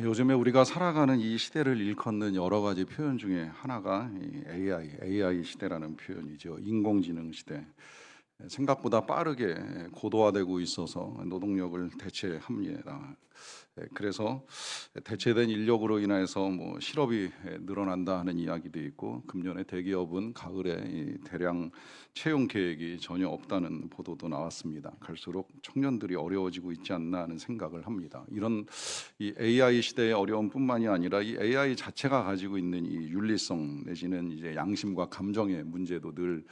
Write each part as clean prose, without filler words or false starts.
요즘에 우리가 살아가는 이 시대를 일컫는 여러 가지 표현 중에 하나가 이 AI 시대라는 표현이죠. 인공지능 시대. 생각보다 빠르게 고도화되고 있어서 노동력을 대체합니다. 그래서 대체된 인력으로 인해서 뭐 실업이 늘어난다 하는 이야기도 있고, 금년에 대기업은 가을에 이 대량 채용 계획이 전혀 없다는 보도도 나왔습니다. 갈수록 청년들이 어려워지고 있지 않나 하는 생각을 합니다. 이런 이 AI 시대의 어려움뿐만이 아니라 이 AI 자체가 가지고 있는 이 윤리성 내지는 이제 양심과 감정의 문제도 늘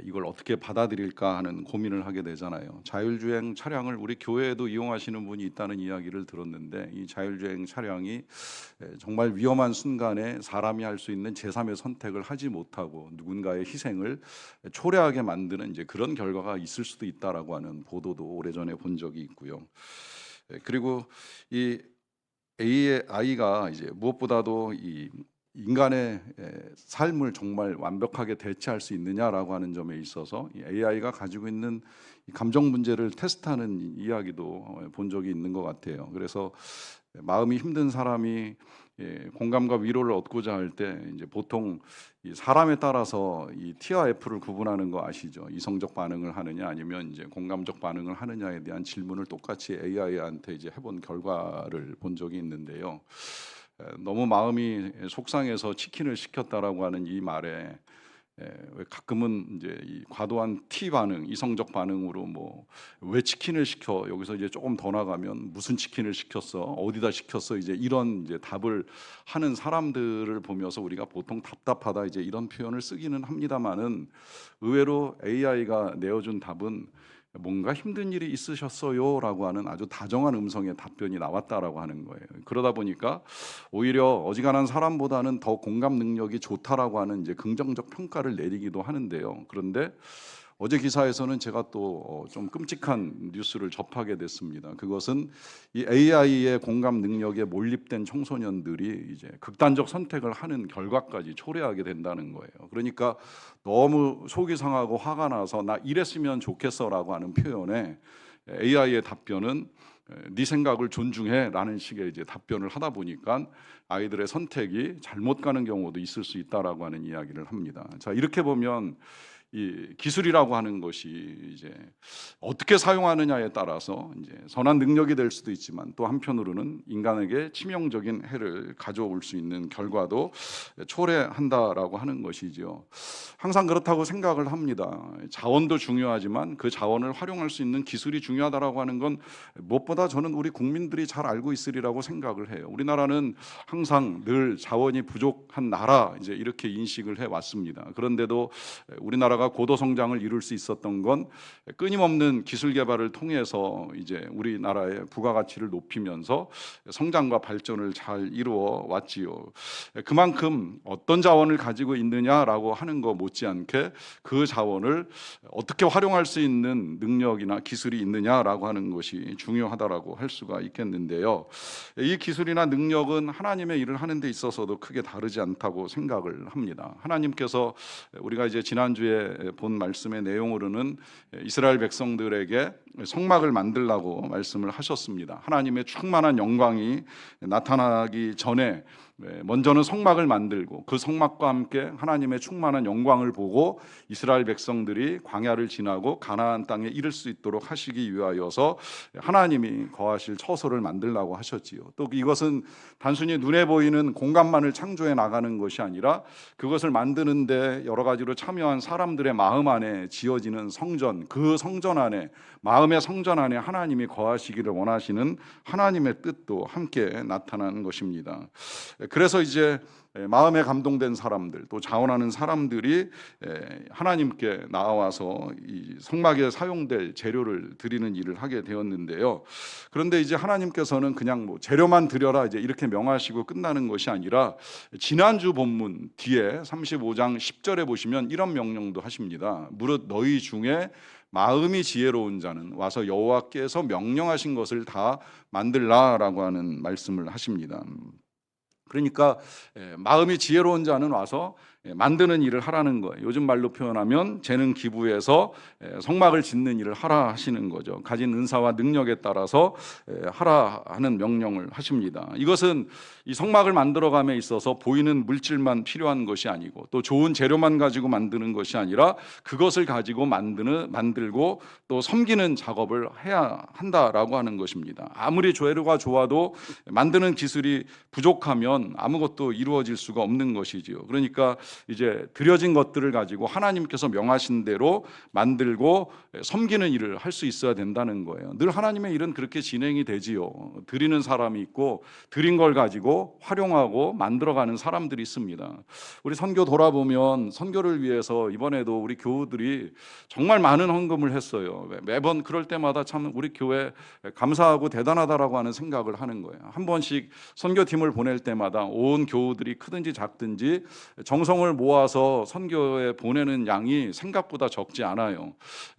이걸 어떻게 받아들일까 하는 고민을 하게 되잖아요. 자율주행 차량을 우리 교회에도 이용하시는 분이 있다는 이야기를 들었는데, 이 자율주행 차량이 정말 위험한 순간에 사람이 할 수 있는 제3의 선택을 하지 못하고 누군가의 희생을 초래하게 만드는 이제 그런 결과가 있을 수도 있다라고 하는 보도도 오래전에 본 적이 있고요. 그리고 이 AI가 이제 무엇보다도 이 인간의 삶을 정말 완벽하게 대체할 수 있느냐라고 하는 점에 있어서 이 AI가 가지고 있는 이 감정 문제를 테스트하는 이야기도 본 적이 있는 것 같아요. 그래서 마음이 힘든 사람이 공감과 위로를 얻고자 할 때 이제 보통 이 사람에 따라서 이 T와 F를 구분하는 거 아시죠? 이성적 반응을 하느냐 아니면 이제 공감적 반응을 하느냐에 대한 질문을 똑같이 AI한테 이제 해본 결과를 본 적이 있는데요. 너무 마음이 속상해서 치킨을 시켰다라고 하는 이 말에 왜 가끔은 이제 이 과도한 T 반응, 이성적 반응으로 뭐 "왜 치킨을 시켜?" 여기서 이제 조금 더 나가면 "무슨 치킨을 시켰어? 어디다 시켰어?" 이제 이런 이제 답을 하는 사람들을 보면서 우리가 보통 "답답하다." 이제 이런 표현을 쓰기는 합니다마는, 의외로 AI가 내어준 답은 "뭔가 힘든 일이 있으셨어요?"라고 하는 아주 다정한 음성의 답변이 나왔다라고 하는 거예요. 그러다 보니까 오히려 어지간한 사람보다는 더 공감 능력이 좋다라고 하는 이제 긍정적 평가를 내리기도 하는데요. 그런데 어제 기사에서는 제가 또 좀 끔찍한 뉴스를 접하게 됐습니다. 그것은 이 AI의 공감 능력에 몰입된 청소년들이 이제 극단적 선택을 하는 결과까지 초래하게 된다는 거예요. 그러니까 너무 속이 상하고 화가 나서 "나 이랬으면 좋겠어라고 하는 표현에 AI의 답변은 "네 생각을 존중해"라는 식의 이제 답변을 하다 보니까 아이들의 선택이 잘못 가는 경우도 있을 수 있다라고 하는 이야기를 합니다. 자, 이렇게 보면 이 기술이라고 하는 것이 이제 어떻게 사용하느냐에 따라서 이제 선한 능력이 될 수도 있지만, 또 한편으로는 인간에게 치명적인 해를 가져올 수 있는 결과도 초래한다라고 하는 것이죠. 항상 그렇다고 생각을 합니다. 자원도 중요하지만 그 자원을 활용할 수 있는 기술이 중요하다라고 하는 건 무엇보다 저는 우리 국민들이 잘 알고 있으리라고 생각을 해요. 우리나라는 항상 늘 자원이 부족한 나라 이제 이렇게 인식을 해 왔습니다. 그런데도 우리나라가 고도 성장을 이룰 수 있었던 건 끊임없는 기술 개발을 통해서 이제 우리나라의 부가가치를 높이면서 성장과 발전을 잘 이루어 왔지요. 그만큼 어떤 자원을 가지고 있느냐라고 하는 거 못지않게 그 자원을 어떻게 활용할 수 있는 능력이나 기술이 있느냐라고 하는 것이 중요하다라고 할 수가 있겠는데요. 이 기술이나 능력은 하나님의 일을 하는 데 있어서도 크게 다르지 않다고 생각을 합니다. 하나님께서 우리가 이제 지난주에 본 말씀의 내용으로는 이스라엘 백성들에게 성막을 만들라고 말씀을 하셨습니다. 하나님의 충만한 영광이 나타나기 전에 먼저는 성막을 만들고 그 성막과 함께 하나님의 충만한 영광을 보고 이스라엘 백성들이 광야를 지나고 가나안 땅에 이를 수 있도록 하시기 위하여서 하나님이 거하실 처소를 만들라고 하셨지요. 또 이것은 단순히 눈에 보이는 공간만을 창조해 나가는 것이 아니라 그것을 만드는데 여러 가지로 참여한 사람들의 마음 안에 지어지는 성전, 그 성전 안에, 마음의 성전 안에 하나님이 거하시기를 원하시는 하나님의 뜻도 함께 나타나는 것입니다. 그래서 이제 마음에 감동된 사람들, 또 자원하는 사람들이 하나님께 나와서 이 성막에 사용될 재료를 드리는 일을 하게 되었는데요. 그런데 이제 하나님께서는 그냥 뭐 재료만 드려라 이제 이렇게 명하시고 끝나는 것이 아니라, 지난주 본문 뒤에 35장 10절에 보시면 이런 명령도 하십니다. 무릇 너희 중에 마음이 지혜로운 자는 와서 여호와께서 명령하신 것을 다 만들라라고 하는 말씀을 하십니다. 그러니까 마음이 지혜로운 자는 와서 만드는 일을 하라는 거예요. 요즘 말로 표현하면 재능 기부해서 성막을 짓는 일을 하라 하시는 거죠. 가진 은사와 능력에 따라서 하라 하는 명령을 하십니다. 이것은 이 성막을 만들어감에 있어서 보이는 물질만 필요한 것이 아니고 또 좋은 재료만 가지고 만드는 것이 아니라 그것을 가지고 만들고 또 섬기는 작업을 해야 한다라고 하는 것입니다. 아무리 재료가 좋아도 만드는 기술이 부족하면 아무것도 이루어질 수가 없는 것이지요. 그러니까 이제 드려진 것들을 가지고 하나님께서 명하신 대로 만들고 섬기는 일을 할 수 있어야 된다는 거예요. 늘 하나님의 일은 그렇게 진행이 되지요. 드리는 사람이 있고 드린 걸 가지고 활용하고 만들어가는 사람들이 있습니다. 우리 선교 돌아보면 선교를 위해서 이번에도 우리 교우들이 정말 많은 헌금을 했어요. 매번 그럴 때마다 참 우리 교회 감사하고 대단하다라고 하는 생각을 하는 거예요. 한 번씩 선교팀을 보낼 때마다 온 교우들이 크든지 작든지 정성을 모아서 선교에 보내는 양이 생각보다 적지 않아요.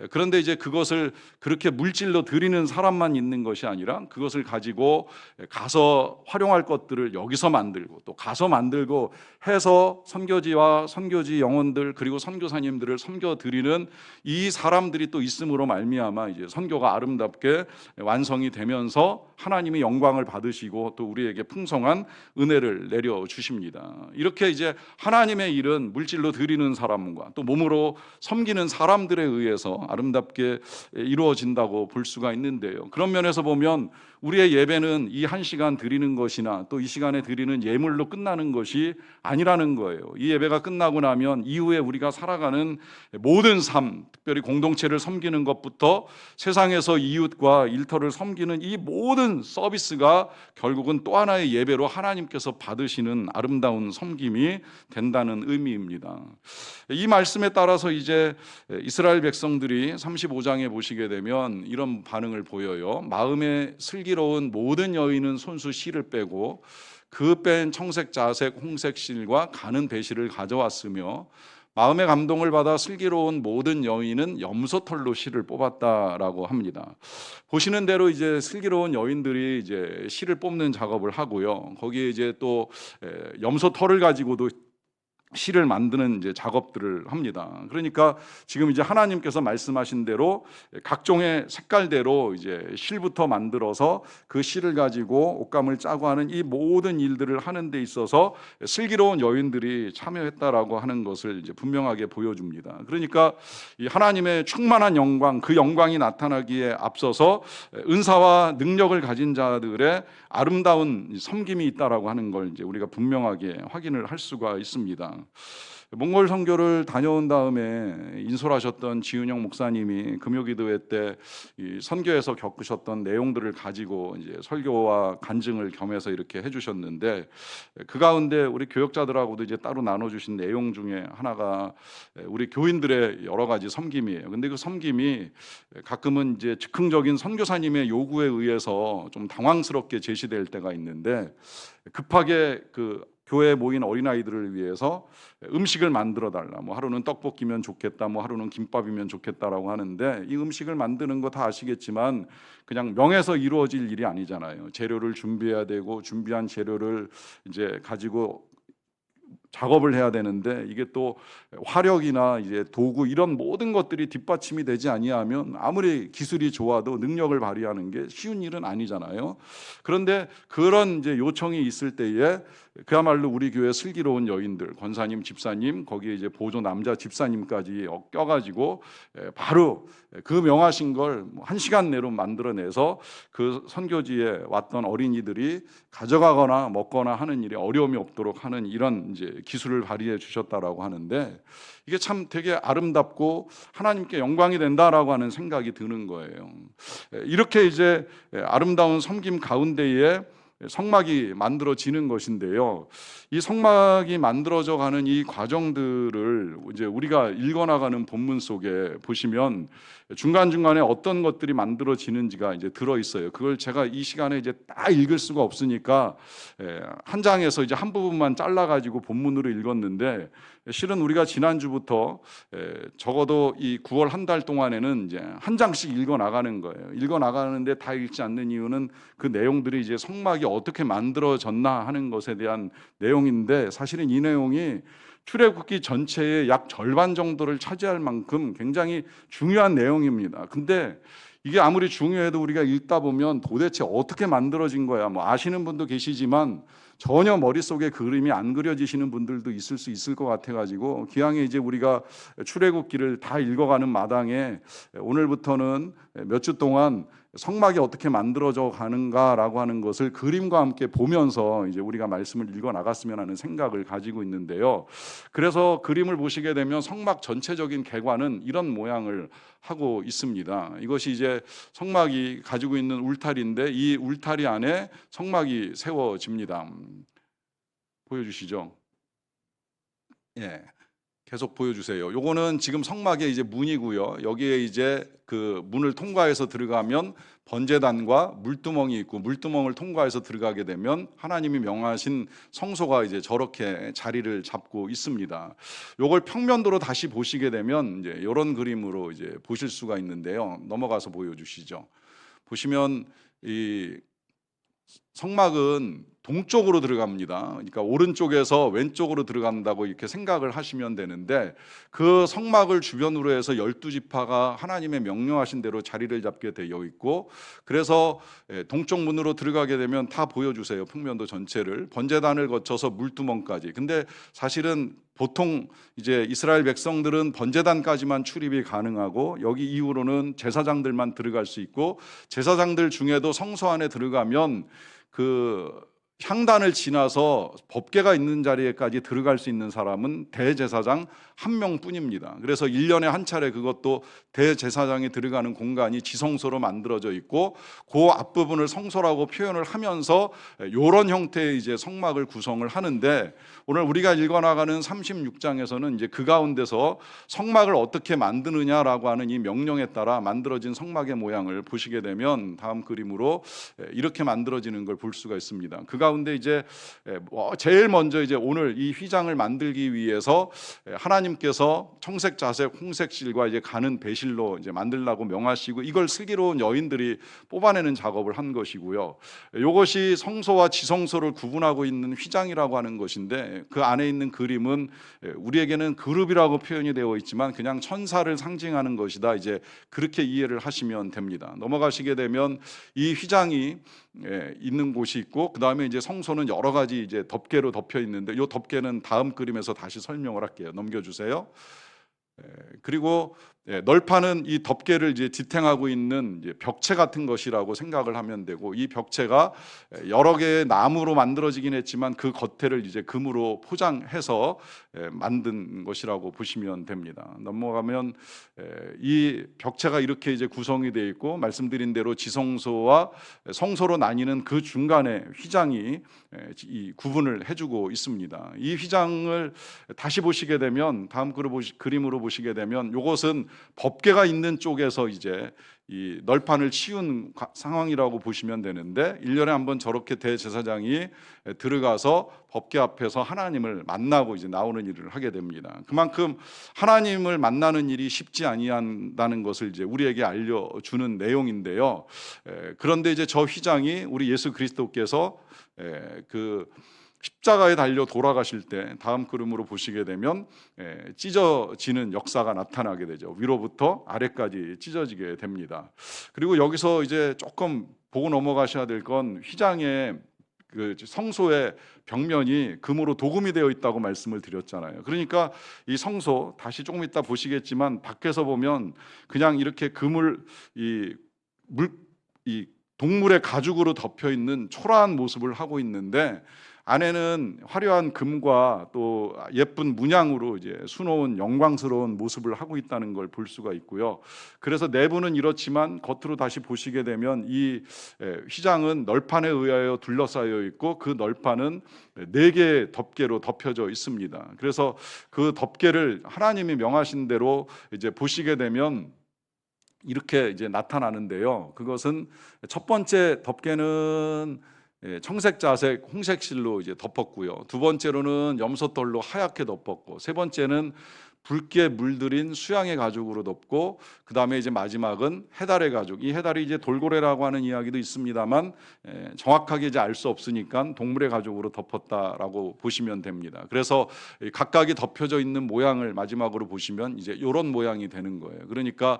그런데 이제 그것을 그렇게 물질로 드리는 사람만 있는 것이 아니라 그것을 가지고 가서 활용할 것들을 여기서 만들고 또 가서 만들고 해서 선교지와 선교지 영혼들 그리고 선교사님들을 섬겨 드리는 이 사람들이 또 있음으로 말미암아 이제 선교가 아름답게 완성이 되면서 하나님이 영광을 받으시고 또 우리에게 풍성한 은혜를 내려 주십니다. 이렇게 이제 하나님의 일은 물질로 드리는 사람과 또 몸으로 섬기는 사람들에 의해서 아름답게 이루어진다고 볼 수가 있는데요. 그런 면에서 보면 우리의 예배는 이 한 시간 드리는 것이나 또 이 시간에 드리는 예물로 끝나는 것이 아니라는 거예요. 이 예배가 끝나고 나면 이후에 우리가 살아가는 모든 삶, 특별히 공동체를 섬기는 것부터 세상에서 이웃과 일터를 섬기는 이 모든 서비스가 결국은 또 하나의 예배로 하나님께서 받으시는 아름다운 섬김이 된다는 의미입니다. 이 말씀에 따라서 이제 이스라엘 백성들이 35장에 보시게 되면 이런 반응을 보여요. 마음에 슬기로운 모든 여인은 손수 실을 빼고 그 뺀 청색 자색 홍색 실과 가는 배실을 가져왔으며 마음의 감동을 받아 슬기로운 모든 여인은 염소털로 실을 뽑았다라고 합니다. 보시는 대로 이제 슬기로운 여인들이 이제 실을 뽑는 작업을 하고요. 거기에 이제 또 염소털을 가지고도 실을 만드는 이제 작업들을 합니다. 그러니까 지금 이제 하나님께서 말씀하신 대로 각종의 색깔대로 이제 실부터 만들어서 그 실을 가지고 옷감을 짜고 하는 이 모든 일들을 하는 데 있어서 슬기로운 여인들이 참여했다라고 하는 것을 이제 분명하게 보여줍니다. 그러니까 이 하나님의 충만한 영광, 그 영광이 나타나기에 앞서서 은사와 능력을 가진 자들의 아름다운 섬김이 있다라고 하는 걸 이제 우리가 분명하게 확인을 할 수가 있습니다. 몽골 선교를 다녀온 다음에 인솔하셨던 지은영 목사님이 금요기도회 때 이 선교에서 겪으셨던 내용들을 가지고 이제 설교와 간증을 겸해서 이렇게 해주셨는데 그 가운데 우리 교역자들하고도 이제 따로 나눠주신 내용 중에 하나가 우리 교인들의 여러 가지 섬김이에요. 근데 그 섬김이 가끔은 이제 즉흥적인 선교사님의 요구에 의해서 좀 당황스럽게 제시될 때가 있는데 급하게 그 교회에 모인 어린아이들을 위해서 음식을 만들어 달라. 뭐 하루는 떡볶이면 좋겠다. 뭐 하루는 김밥이면 좋겠다라고 하는데 이 음식을 만드는 거 다 아시겠지만 그냥 명해서 이루어질 일이 아니잖아요. 재료를 준비해야 되고 준비한 재료를 이제 가지고 작업을 해야 되는데 이게 또 화력이나 이제 도구 이런 모든 것들이 뒷받침이 되지 아니하면 아무리 기술이 좋아도 능력을 발휘하는 게 쉬운 일은 아니잖아요. 그런데 그런 이제 요청이 있을 때에 그야말로 우리 교회 슬기로운 여인들, 권사님, 집사님, 거기에 이제 보조 남자 집사님까지 껴가지고 바로 그 명하신 걸 1시간 내로 만들어내서 그 선교지에 왔던 어린이들이 가져가거나 먹거나 하는 일에 어려움이 없도록 하는 이런 이제 기술을 발휘해 주셨다라고 하는데 이게 참 되게 아름답고 하나님께 영광이 된다라고 하는 생각이 드는 거예요. 이렇게 이제 아름다운 섬김 가운데에 성막이 만들어지는 것인데요. 이 성막이 만들어져 가는 이 과정들을 이제 우리가 읽어나가는 본문 속에 보시면 중간중간에 어떤 것들이 만들어지는지가 이제 들어 있어요. 그걸 제가 이 시간에 이제 다 읽을 수가 없으니까 한 장에서 이제 한 부분만 잘라 가지고 본문으로 읽었는데 실은 우리가 지난주부터 적어도 이 9월 한 달 동안에는 이제 한 장씩 읽어 나가는 거예요. 읽어 나가는데 다 읽지 않는 이유는 그 내용들이 이제 성막이 어떻게 만들어졌나 하는 것에 대한 내용인데, 사실은 이 내용이 출애굽기 전체의 약 절반 정도를 차지할 만큼 굉장히 중요한 내용입니다. 근데 이게 아무리 중요해도 우리가 읽다 보면 도대체 어떻게 만들어진 거야, 뭐 아시는 분도 계시지만 전혀 머릿속에 그림이 안 그려지시는 분들도 있을 수 있을 것 같아가지고, 기왕에 이제 우리가 출애굽기를 다 읽어가는 마당에 오늘부터는 몇 주 동안 성막이 어떻게 만들어져 가는가라고 하는 것을 그림과 함께 보면서 이제 우리가 말씀을 읽어 나갔으면 하는 생각을 가지고 있는데요. 그래서 그림을 보시게 되면 성막 전체적인 개관은 이런 모양을 하고 있습니다. 이것이 이제 성막이 가지고 있는 울타리인데, 이 울타리 안에 성막이 세워집니다. 보여주시죠. 예. 계속 보여주세요. 요거는 지금 성막의 이제 문이고요. 여기에 이제 그 문을 통과해서 들어가면 번제단과 물두멍이 있고, 물두멍을 통과해서 들어가게 되면 하나님이 명하신 성소가 이제 저렇게 자리를 잡고 있습니다. 요걸 평면도로 다시 보시게 되면 이제 이런 그림으로 이제 보실 수가 있는데요. 넘어가서 보여주시죠. 보시면 이 성막은 동쪽으로 들어갑니다. 그러니까 오른쪽에서 왼쪽으로 들어간다고 이렇게 생각을 하시면 되는데, 그 성막을 주변으로 해서 12지파가 하나님의 명령하신 대로 자리를 잡게 되어 있고, 그래서 동쪽 문으로 들어가게 되면 다 보여주세요. 평면도 전체를 번제단을 거쳐서 물두멍까지. 근데 사실은 보통 이제 이스라엘 백성들은 번제단까지만 출입이 가능하고, 여기 이후로는 제사장들만 들어갈 수 있고, 제사장들 중에도 성소 안에 들어가면 그 향단을 지나서 법궤가 있는 자리에까지 들어갈 수 있는 사람은 대제사장 한 명뿐입니다. 그래서 1년에 한 차례 그것도 대제사장이 들어가는 공간이 지성소로 만들어져 있고, 그 앞부분을 성소라고 표현을 하면서 이런 형태의 이제 성막을 구성을 하는데, 오늘 우리가 읽어나가는 36장에서는 이제 그 가운데서 성막을 어떻게 만드느냐라고 하는 이 명령에 따라 만들어진 성막의 모양을 보시게 되면 다음 그림으로 이렇게 만들어지는 걸 볼 수가 있습니다. 그 가운데 이제 제일 먼저 이제 오늘 이 휘장을 만들기 위해서 하나님께서 청색, 자색, 홍색 실과 이제 가는 배실로 이제 만들라고 명하시고, 이걸 슬기로운 여인들이 뽑아내는 작업을 한 것이고요. 이것이 성소와 지성소를 구분하고 있는 휘장이라고 하는 것인데, 그 안에 있는 그림은 우리에게는 그룹이라고 표현이 되어 있지만 그냥 천사를 상징하는 것이다, 이제 그렇게 이해를 하시면 됩니다. 넘어가시게 되면 이 휘장이 있는 곳이 있고, 그 다음에 이제 성소는 여러 가지 이제 덮개로 덮여 있는데, 이 덮개는 다음 그림에서 다시 설명을 할게요. 넘겨주세요. 그리고 널판은 이 덮개를 이제 지탱하고 있는 이제 벽체 같은 것이라고 생각을 하면 되고, 이 벽체가 여러 개의 나무로 만들어지긴 했지만 그 겉에를 이제 금으로 포장해서 만든 것이라고 보시면 됩니다. 넘어가면 이 벽체가 이렇게 이제 구성이 되어 있고, 말씀드린 대로 지성소와 성소로 나뉘는 그 중간에 휘장이 이 구분을 해주고 있습니다. 이 휘장을 다시 보시게 되면 다음 그림으로 보시게 되면, 이것은 법궤가 있는 쪽에서 이제 이 널판을 치운 상황이라고 보시면 되는데, 1년에 한번 저렇게 대제사장이 들어가서 법궤 앞에서 하나님을 만나고 이제 나오는 일을 하게 됩니다. 그만큼 하나님을 만나는 일이 쉽지 아니한다는 것을 이제 우리에게 알려주는 내용인데요. 그런데 이제 저 휘장이 우리 예수 그리스도께서 그 십자가에 달려 돌아가실 때 다음 그림으로 보시게 되면 찢어지는 역사가 나타나게 되죠. 위로부터 아래까지 찢어지게 됩니다. 그리고 여기서 이제 조금 보고 넘어가셔야 될 건, 휘장의 그 성소의 벽면이 금으로 도금이 되어 있다고 말씀을 드렸잖아요. 그러니까 이 성소 다시 조금 이따 보시겠지만, 밖에서 보면 그냥 이렇게 금을 이 동물의 가죽으로 덮여 있는 초라한 모습을 하고 있는데, 안에는 화려한 금과 또 예쁜 문양으로 이제 수놓은 영광스러운 모습을 하고 있다는 걸 볼 수가 있고요. 그래서 내부는 이렇지만 겉으로 다시 보시게 되면 이 휘장은 널판에 의하여 둘러싸여 있고, 그 널판은 4개의 덮개로 덮여져 있습니다. 그래서 그 덮개를 하나님이 명하신 대로 이제 보시게 되면 이렇게 이제 나타나는데요. 그것은 첫 번째 덮개는 청색, 자색, 홍색 실로 이제 덮었고요. 두 번째로는 염소털로 하얗게 덮었고, 세 번째는 붉게 물들인 수양의 가죽으로 덮고, 그 다음에 이제 마지막은 해달의 가죽. 이 해달이 이제 돌고래라고 하는 이야기도 있습니다만 정확하게 이제 알 수 없으니까 동물의 가죽으로 덮었다라고 보시면 됩니다. 그래서 각각이 덮여져 있는 모양을 마지막으로 보시면 이제 이런 모양이 되는 거예요. 그러니까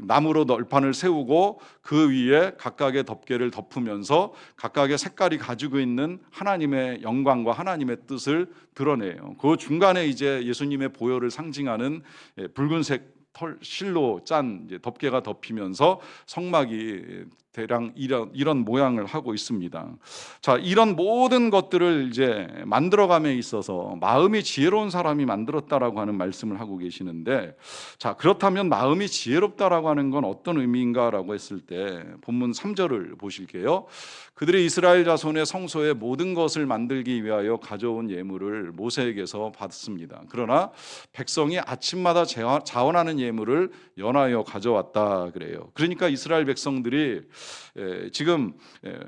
나무로 널판을 세우고 그 위에 각각의 덮개를 덮으면서 각각의 색깔이 가지고 있는 하나님의 영광과 하나님의 뜻을 드러내요. 그 중간에 이제 예수님의 보혈을 상징하는 붉은색 실로 짠 덮개가 덮이면서 성막이 대략 이런 모양을 하고 있습니다. 자, 이런 모든 것들을 이제 만들어감에 있어서 마음이 지혜로운 사람이 만들었다라고 하는 말씀을 하고 계시는데, 자, 그렇다면 마음이 지혜롭다라고 하는 건 어떤 의미인가라고 했을 때 본문 3절을 보실게요. 그들이 이스라엘 자손의 성소의 모든 것을 만들기 위하여 가져온 예물을 모세에게서 받습니다. 그러나 백성이 아침마다 자원하는 예물을 연하여 가져왔다 그래요. 그러니까 이스라엘 백성들이 지금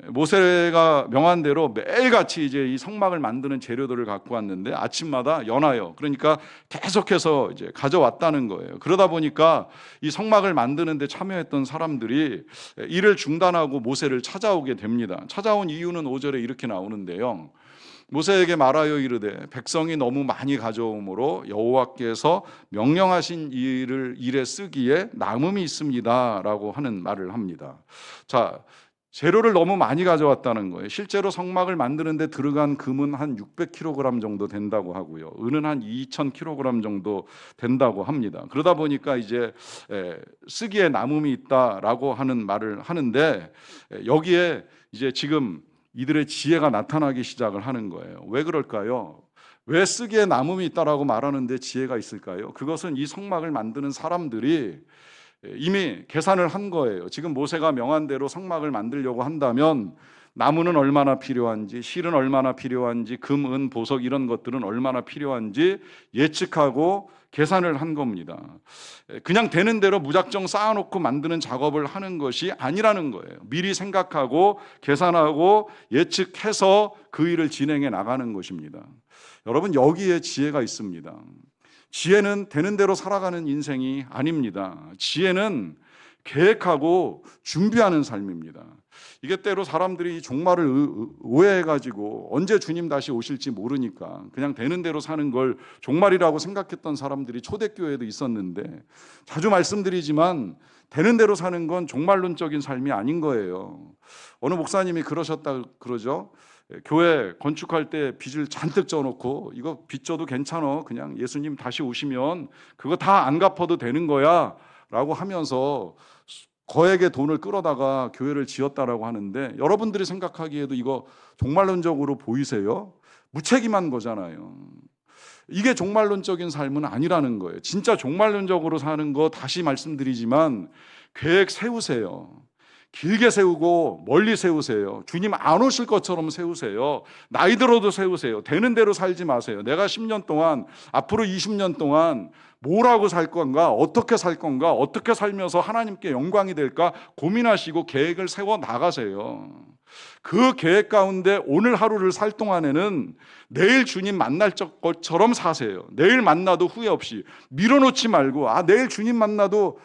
모세가 명한 대로 매일같이 이제 이 성막을 만드는 재료들을 갖고 왔는데 아침마다 연하여, 그러니까 계속해서 이제 가져왔다는 거예요. 그러다 보니까 이 성막을 만드는데 참여했던 사람들이 일을 중단하고 모세를 찾아오게 됩니다. 찾아온 이유는 5절에 이렇게 나오는데요. 모세에게 말하여 이르되 백성이 너무 많이 가져오므로 여호와께서 명령하신 일에 쓰기에 남음이 있습니다라고 하는 말을 합니다. 자, 재료를 너무 많이 가져왔다는 거예요. 실제로 성막을 만드는데 들어간 금은 한 600kg 정도 된다고 하고요. 은은 한 2000kg 정도 된다고 합니다. 그러다 보니까 이제 쓰기에 남음이 있다라고 하는 말을 하는데, 여기에 이제 지금 이들의 지혜가 나타나기 시작을 하는 거예요. 왜 그럴까요? 왜 쓰기에 남음이 있다라고 말하는데 지혜가 있을까요? 그것은 이 성막을 만드는 사람들이 이미 계산을 한 거예요. 지금 모세가 명한 대로 성막을 만들려고 한다면 나무는 얼마나 필요한지, 실은 얼마나 필요한지, 금, 은, 보석 이런 것들은 얼마나 필요한지 예측하고 계산을 한 겁니다. 그냥 되는 대로 무작정 쌓아놓고 만드는 작업을 하는 것이 아니라는 거예요. 미리 생각하고 계산하고 예측해서 그 일을 진행해 나가는 것입니다. 여러분, 여기에 지혜가 있습니다. 지혜는 되는 대로 살아가는 인생이 아닙니다. 지혜는 계획하고 준비하는 삶입니다. 이게 때로 사람들이 종말을 오해해가지고 언제 주님 다시 오실지 모르니까 그냥 되는 대로 사는 걸 종말이라고 생각했던 사람들이 초대교회에도 있었는데, 자주 말씀드리지만 되는 대로 사는 건 종말론적인 삶이 아닌 거예요. 어느 목사님이 그러셨다 그러죠. 교회 건축할 때 빚을 잔뜩 져놓고 이거 빚 져도 괜찮아, 그냥 예수님 다시 오시면 그거 다 안 갚아도 되는 거야 라고 하면서 거액의 돈을 끌어다가 교회를 지었다라고 하는데, 여러분들이 생각하기에도 이거 종말론적으로 보이세요? 무책임한 거잖아요. 이게 종말론적인 삶은 아니라는 거예요. 진짜 종말론적으로 사는 거 다시 말씀드리지만 계획 세우세요. 길게 세우고 멀리 세우세요. 주님 안 오실 것처럼 세우세요. 나이 들어도 세우세요. 되는 대로 살지 마세요. 내가 10년 동안, 앞으로 20년 동안 뭐라고 살 건가, 어떻게 살 건가, 어떻게 살면서 하나님께 영광이 될까 고민하시고 계획을 세워 나가세요. 그 계획 가운데 오늘 하루를 살 동안에는 내일 주님 만날 것처럼 사세요. 내일 만나도 후회 없이 밀어놓지 말고, 내일 주님 만나도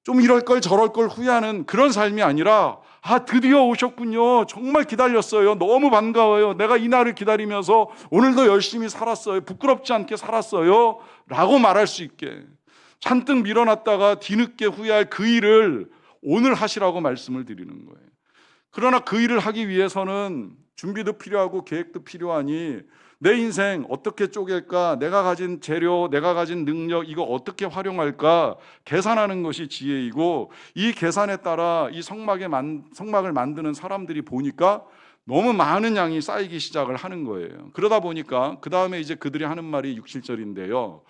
좀 이럴 걸 저럴 걸 후회하는 그런 삶이 아니라, 드디어 오셨군요. 정말 기다렸어요. 너무 반가워요. 내가 이 날을 기다리면서 오늘도 열심히 살았어요. 부끄럽지 않게 살았어요. 라고 말할 수 있게, 잔뜩 밀어놨다가 뒤늦게 후회할 그 일을 오늘 하시라고 말씀을 드리는 거예요. 그러나 그 일을 하기 위해서는 준비도 필요하고 계획도 필요하니 내 인생 어떻게 쪼갤까, 내가 가진 재료, 내가 가진 능력, 이거 어떻게 활용할까 계산하는 것이 지혜이고, 이 계산에 따라 이 성막을 만드는 사람들이 보니까 너무 많은 양이 쌓이기 시작을 하는 거예요. 그러다 보니까 그 다음에 이제 그들이 하는 말이 6, 7절인데요.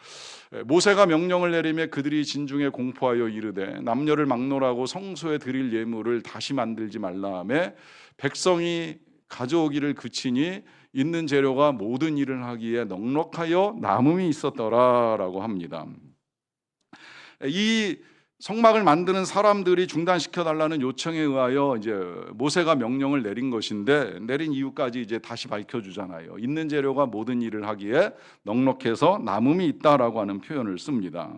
모세가 명령을 내리며 그들이 진중에 공포하여 이르되 남녀를 막론하고 성소에 드릴 예물을 다시 만들지 말라 하며 백성이 가져오기를 그치니 있는 재료가 모든 일을 하기에 넉넉하여 남음이 있었더라라고 합니다. 이 성막을 만드는 사람들이 중단시켜 달라는 요청에 의하여 이제 모세가 명령을 내린 것인데, 내린 이유까지 이제 다시 밝혀주잖아요. 있는 재료가 모든 일을 하기에 넉넉해서 남음이 있다라고 하는 표현을 씁니다.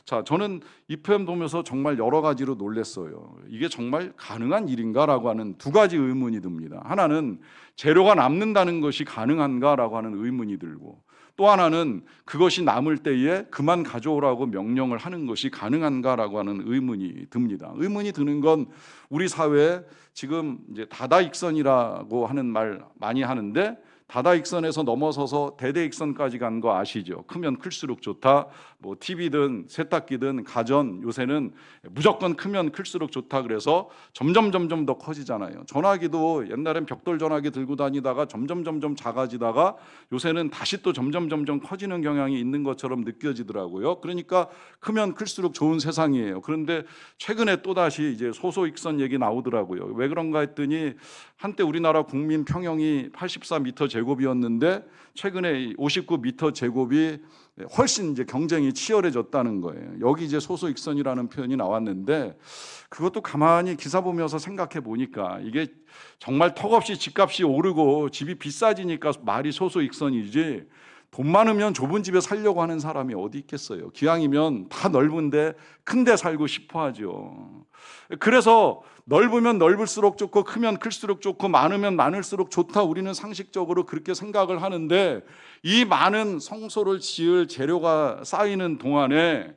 자, 저는 이 표현 보면서 정말 여러 가지로 놀랐어요. 이게 정말 가능한 일인가라고 하는 두 가지 의문이 듭니다. 하나는 재료가 남는다는 것이 가능한가라고 하는 의문이 들고, 또 하나는 그것이 남을 때에 그만 가져오라고 명령을 하는 것이 가능한가라고 하는 의문이 듭니다. 의문이 드는 건 우리 사회에 지금 이제 다다익선이라고 하는 말 많이 하는데, 다다익선에서 넘어서서 대대익선까지 간 거 아시죠? 크면 클수록 좋다. 뭐 TV든 세탁기든 가전, 요새는 무조건 크면 클수록 좋다. 그래서 점점 더 커지잖아요. 전화기도 옛날엔 벽돌 전화기 들고 다니다가 점점 작아지다가 요새는 다시 또 점점 커지는 경향이 있는 것처럼 느껴지더라고요. 그러니까 크면 클수록 좋은 세상이에요. 그런데 최근에 또 다시 이제 소소익선 얘기 나오더라고요. 왜 그런가 했더니, 한때 우리나라 국민 평형이 84m 제곱이었는데 최근에 59m 제곱이 훨씬 이제 경쟁이 치열해졌다는 거예요. 여기 이제 소소익선이라는 표현이 나왔는데, 그것도 가만히 기사 보면서 생각해 보니까 이게 정말 턱없이 집값이 오르고 집이 비싸지니까 말이 소소익선이지, 돈 많으면 좁은 집에 살려고 하는 사람이 어디 있겠어요. 기왕이면 다 넓은데 큰데 살고 싶어 하죠. 그래서 넓으면 넓을수록 좋고 크면 클수록 좋고 많으면 많을수록 좋다, 우리는 상식적으로 그렇게 생각을 하는데, 이 많은 성소를 지을 재료가 쌓이는 동안에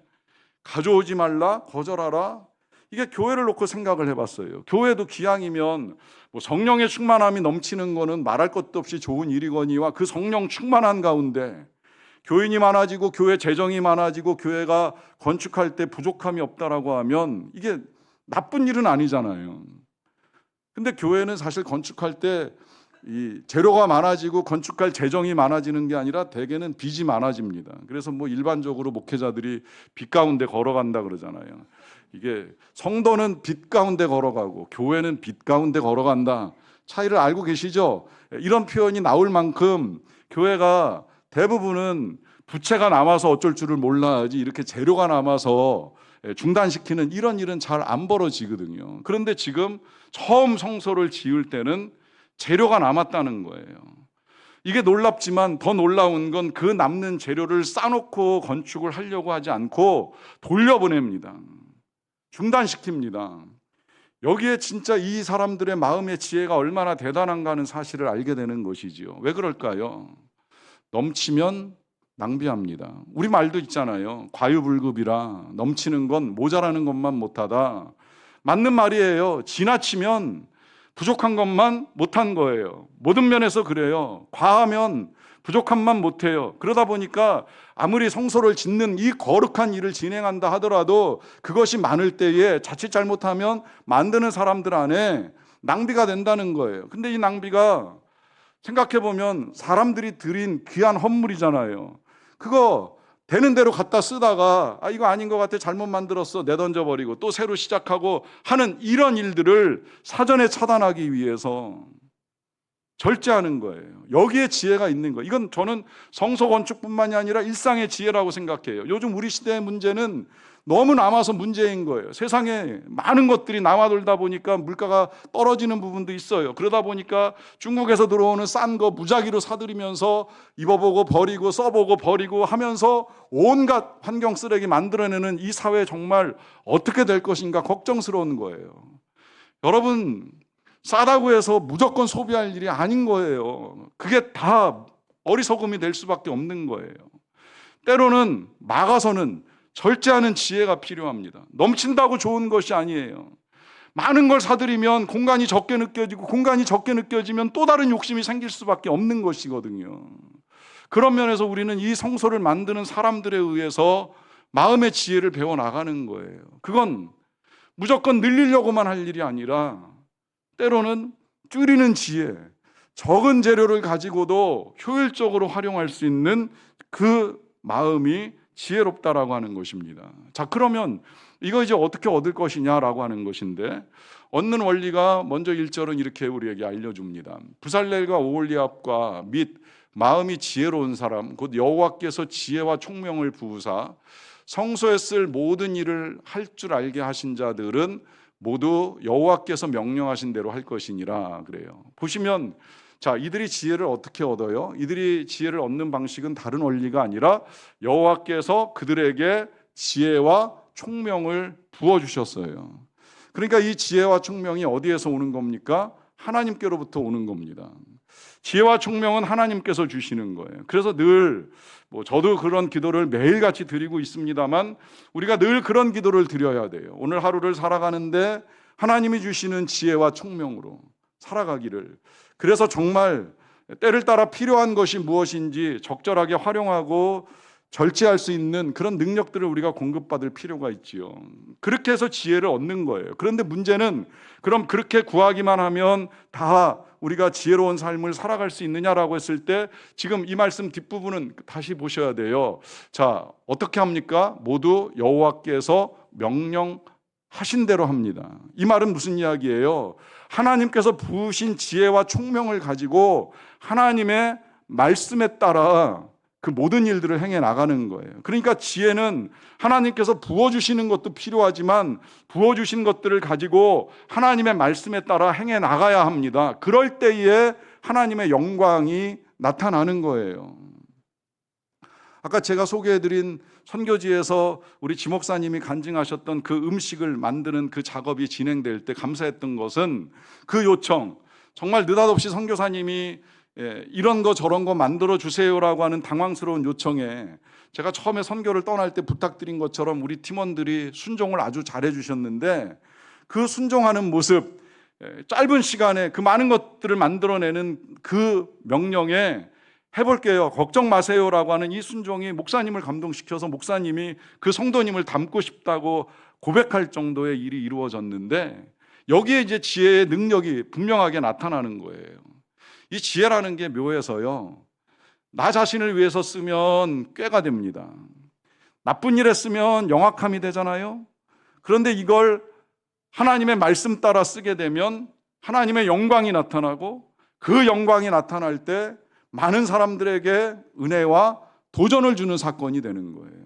가져오지 말라, 거절하라, 이게 교회를 놓고 생각을 해봤어요. 교회도 기왕이면 뭐 성령의 충만함이 넘치는 거는 말할 것도 없이 좋은 일이거니와, 그 성령 충만한 가운데 교인이 많아지고 교회 재정이 많아지고 교회가 건축할 때 부족함이 없다라고 하면 이게 나쁜 일은 아니잖아요. 근데 교회는 사실 건축할 때 이 재료가 많아지고 건축할 재정이 많아지는 게 아니라 대개는 빚이 많아집니다. 그래서 뭐 일반적으로 목회자들이 빚 가운데 걸어간다 그러잖아요. 이게 성도는 빚 가운데 걸어가고 교회는 빚 가운데 걸어간다. 차이를 알고 계시죠? 이런 표현이 나올 만큼 교회가 대부분은 부채가 남아서 어쩔 줄을 몰라야지, 이렇게 재료가 남아서 중단시키는 이런 일은 잘 안 벌어지거든요. 그런데 지금 처음 성소를 지을 때는 재료가 남았다는 거예요. 이게 놀랍지만 더 놀라운 건 그 남는 재료를 싸놓고 건축을 하려고 하지 않고 돌려보냅니다. 중단시킵니다. 여기에 진짜 이 사람들의 마음의 지혜가 얼마나 대단한가 하는 사실을 알게 되는 것이지요. 왜 그럴까요? 넘치면 낭비합니다. 우리 말도 있잖아요. 과유불급이라, 넘치는 건 모자라는 것만 못하다. 맞는 말이에요. 지나치면 부족한 것만 못한 거예요. 모든 면에서 그래요. 과하면 부족함만 못해요. 그러다 보니까 아무리 성소를 짓는 이 거룩한 일을 진행한다 하더라도 그것이 많을 때에 자칫 잘못하면 만드는 사람들 안에 낭비가 된다는 거예요. 근데 이 낭비가 생각해보면 사람들이 들인 귀한 헌물이잖아요. 그거 되는 대로 갖다 쓰다가 이거 아닌 것 같아, 잘못 만들었어, 내던져버리고 또 새로 시작하고 하는 이런 일들을 사전에 차단하기 위해서 절제하는 거예요. 여기에 지혜가 있는 거예요. 이건 저는 성소 건축뿐만이 아니라 일상의 지혜라고 생각해요. 요즘 우리 시대의 문제는 너무 남아서 문제인 거예요. 세상에 많은 것들이 남아돌다 보니까 물가가 떨어지는 부분도 있어요. 그러다 보니까 중국에서 들어오는 싼 거 무작위로 사들이면서 입어보고 버리고 써보고 버리고 하면서 온갖 환경 쓰레기 만들어내는 이 사회, 정말 어떻게 될 것인가 걱정스러운 거예요. 여러분, 싸다고 해서 무조건 소비할 일이 아닌 거예요. 그게 다 어리석음이 될 수밖에 없는 거예요. 때로는 막아서는 절제하는 지혜가 필요합니다. 넘친다고 좋은 것이 아니에요. 많은 걸 사들이면 공간이 적게 느껴지고, 공간이 적게 느껴지면 또 다른 욕심이 생길 수밖에 없는 것이거든요. 그런 면에서 우리는 이 성소를 만드는 사람들에 의해서 마음의 지혜를 배워나가는 거예요. 그건 무조건 늘리려고만 할 일이 아니라 때로는 줄이는 지혜, 적은 재료를 가지고도 효율적으로 활용할 수 있는 그 마음이 지혜롭다라고 하는 것입니다. 자, 그러면 이거 이제 어떻게 얻을 것이냐라고 하는 것인데, 얻는 원리가 먼저 1절은 이렇게 우리에게 알려줍니다. 부살렐과 오홀리압과 및 마음이 지혜로운 사람 곧 여호와께서 지혜와 총명을 부으사 성소에 쓸 모든 일을 할 줄 알게 하신 자들은 모두 여호와께서 명령하신 대로 할 것이니라 그래요. 보시면 자, 이들이 지혜를 어떻게 얻어요? 이들이 지혜를 얻는 방식은 다른 원리가 아니라 여호와께서 그들에게 지혜와 총명을 부어주셨어요. 그러니까 이 지혜와 총명이 어디에서 오는 겁니까? 하나님께로부터 오는 겁니다. 지혜와 총명은 하나님께서 주시는 거예요. 그래서 늘 저도 그런 기도를 매일같이 드리고 있습니다만 우리가 늘 그런 기도를 드려야 돼요. 오늘 하루를 살아가는데 하나님이 주시는 지혜와 총명으로 살아가기를. 그래서 정말 때를 따라 필요한 것이 무엇인지 적절하게 활용하고 절제할 수 있는 그런 능력들을 우리가 공급받을 필요가 있지요. 그렇게 해서 지혜를 얻는 거예요. 그런데 문제는 그럼 그렇게 구하기만 하면 다 우리가 지혜로운 삶을 살아갈 수 있느냐라고 했을 때 지금 이 말씀 뒷부분은 다시 보셔야 돼요. 자, 어떻게 합니까? 모두 여호와께서 명령하신 대로 합니다. 이 말은 무슨 이야기예요? 하나님께서 부으신 지혜와 총명을 가지고 하나님의 말씀에 따라 그 모든 일들을 행해 나가는 거예요. 그러니까 지혜는 하나님께서 부어주시는 것도 필요하지만 부어주신 것들을 가지고 하나님의 말씀에 따라 행해 나가야 합니다. 그럴 때에 하나님의 영광이 나타나는 거예요. 아까 제가 소개해드린 선교지에서 우리 지목사님이 간증하셨던 그 음식을 만드는 그 작업이 진행될 때 감사했던 것은 그 요청, 정말 느닷없이 선교사님이 이런 거 저런 거 만들어 주세요라고 하는 당황스러운 요청에 제가 처음에 선교를 떠날 때 부탁드린 것처럼 우리 팀원들이 순종을 아주 잘해 주셨는데 그 순종하는 모습, 짧은 시간에 그 많은 것들을 만들어내는 그 명령에 해볼게요, 걱정 마세요라고 하는 이 순종이 목사님을 감동시켜서 목사님이 그 성도님을 닮고 싶다고 고백할 정도의 일이 이루어졌는데 여기에 이제 지혜의 능력이 분명하게 나타나는 거예요. 이 지혜라는 게 묘해서요, 나 자신을 위해서 쓰면 꾀가 됩니다. 나쁜 일에 쓰면 영악함이 되잖아요. 그런데 이걸 하나님의 말씀 따라 쓰게 되면 하나님의 영광이 나타나고 그 영광이 나타날 때 많은 사람들에게 은혜와 도전을 주는 사건이 되는 거예요.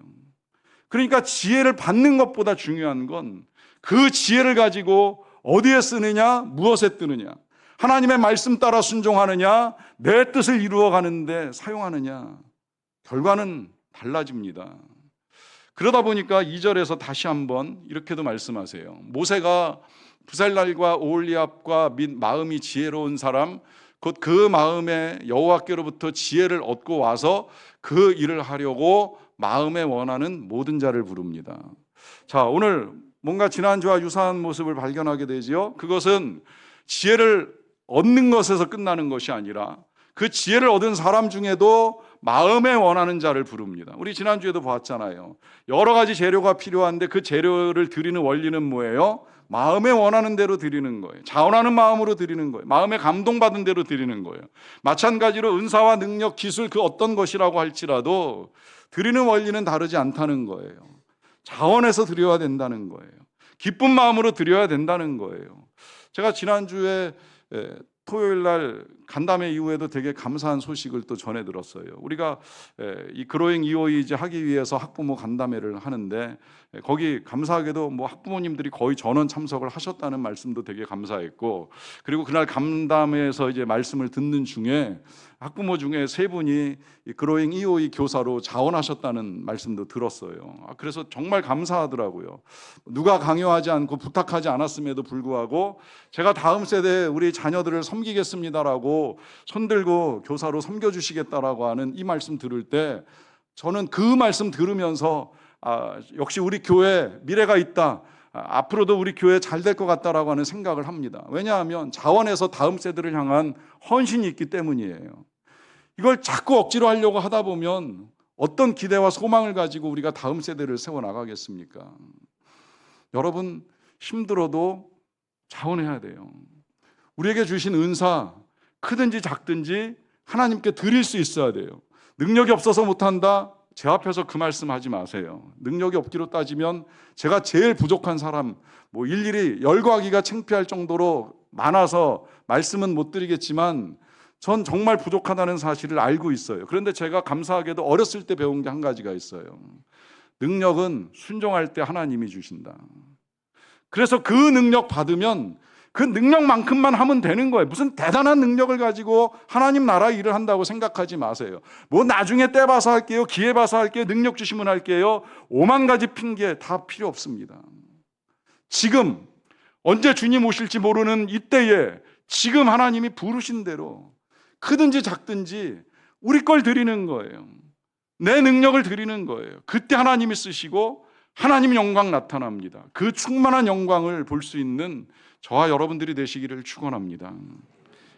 그러니까 지혜를 받는 것보다 중요한 건 그 지혜를 가지고 어디에 쓰느냐, 무엇에 쓰느냐, 하나님의 말씀 따라 순종하느냐, 내 뜻을 이루어가는데 사용하느냐, 결과는 달라집니다. 그러다 보니까 2절에서 다시 한번 이렇게도 말씀하세요. 모세가 부살날과 오홀리압과 및 마음이 지혜로운 사람, 곧 그 마음에 여호와께로부터 지혜를 얻고 와서 그 일을 하려고 마음에 원하는 모든 자를 부릅니다. 자, 오늘 뭔가 지난주와 유사한 모습을 발견하게 되지요. 그것은 지혜를 얻는 것에서 끝나는 것이 아니라 그 지혜를 얻은 사람 중에도 마음에 원하는 자를 부릅니다. 우리 지난주에도 봤잖아요. 여러 가지 재료가 필요한데 그 재료를 드리는 원리는 뭐예요? 마음에 원하는 대로 드리는 거예요. 자원하는 마음으로 드리는 거예요. 마음에 감동받은 대로 드리는 거예요. 마찬가지로 은사와 능력, 기술 그 어떤 것이라고 할지라도 드리는 원리는 다르지 않다는 거예요. 자원해서 드려야 된다는 거예요. 기쁜 마음으로 드려야 된다는 거예요. 제가 지난주에 토요일 날 간담회 이후에도 되게 감사한 소식을 또 전해 들었어요. 우리가 이 그로잉 EOE 이제 하기 위해서 학부모 간담회를 하는데 거기 감사하게도 뭐 학부모님들이 거의 전원 참석을 하셨다는 말씀도 되게 감사했고, 그리고 그날 간담회에서 이제 말씀을 듣는 중에 학부모 중에 3분이 이 그로잉 EOE 교사로 자원하셨다는 말씀도 들었어요. 그래서 정말 감사하더라고요. 누가 강요하지 않고 부탁하지 않았음에도 불구하고 제가 다음 세대에 우리 자녀들을 섬기겠습니다라고 손들고 교사로 섬겨주시겠다라고 하는 이 말씀 들을 때 저는 그 말씀 들으면서 역시 우리 교회 미래가 있다, 앞으로도 우리 교회 잘 될 것 같다라고 하는 생각을 합니다. 왜냐하면 자원해서 다음 세대를 향한 헌신이 있기 때문이에요. 이걸 자꾸 억지로 하려고 하다 보면 어떤 기대와 소망을 가지고 우리가 다음 세대를 세워나가겠습니까? 여러분, 힘들어도 자원해야 돼요. 우리에게 주신 은사, 크든지 작든지 하나님께 드릴 수 있어야 돼요. 능력이 없어서 못한다? 제 앞에서 그 말씀 하지 마세요. 능력이 없기로 따지면 제가 제일 부족한 사람, 일일이 열거하기가 창피할 정도로 많아서 말씀은 못 드리겠지만 전 정말 부족하다는 사실을 알고 있어요. 그런데 제가 감사하게도 어렸을 때 배운 게 한 가지가 있어요. 능력은 순종할 때 하나님이 주신다. 그래서 그 능력 받으면 그 능력만큼만 하면 되는 거예요. 무슨 대단한 능력을 가지고 하나님 나라 일을 한다고 생각하지 마세요. 뭐 나중에 때 봐서 할게요. 기회 봐서 할게요. 능력 주시면 할게요. 5만 가지 핑계 다 필요 없습니다. 지금 언제 주님 오실지 모르는 이때에 지금 하나님이 부르신 대로 크든지 작든지 우리 걸 드리는 거예요. 내 능력을 드리는 거예요. 그때 하나님이 쓰시고 하나님 영광 나타납니다. 그 충만한 영광을 볼 수 있는 저와 여러분들이 되시기를 축원합니다.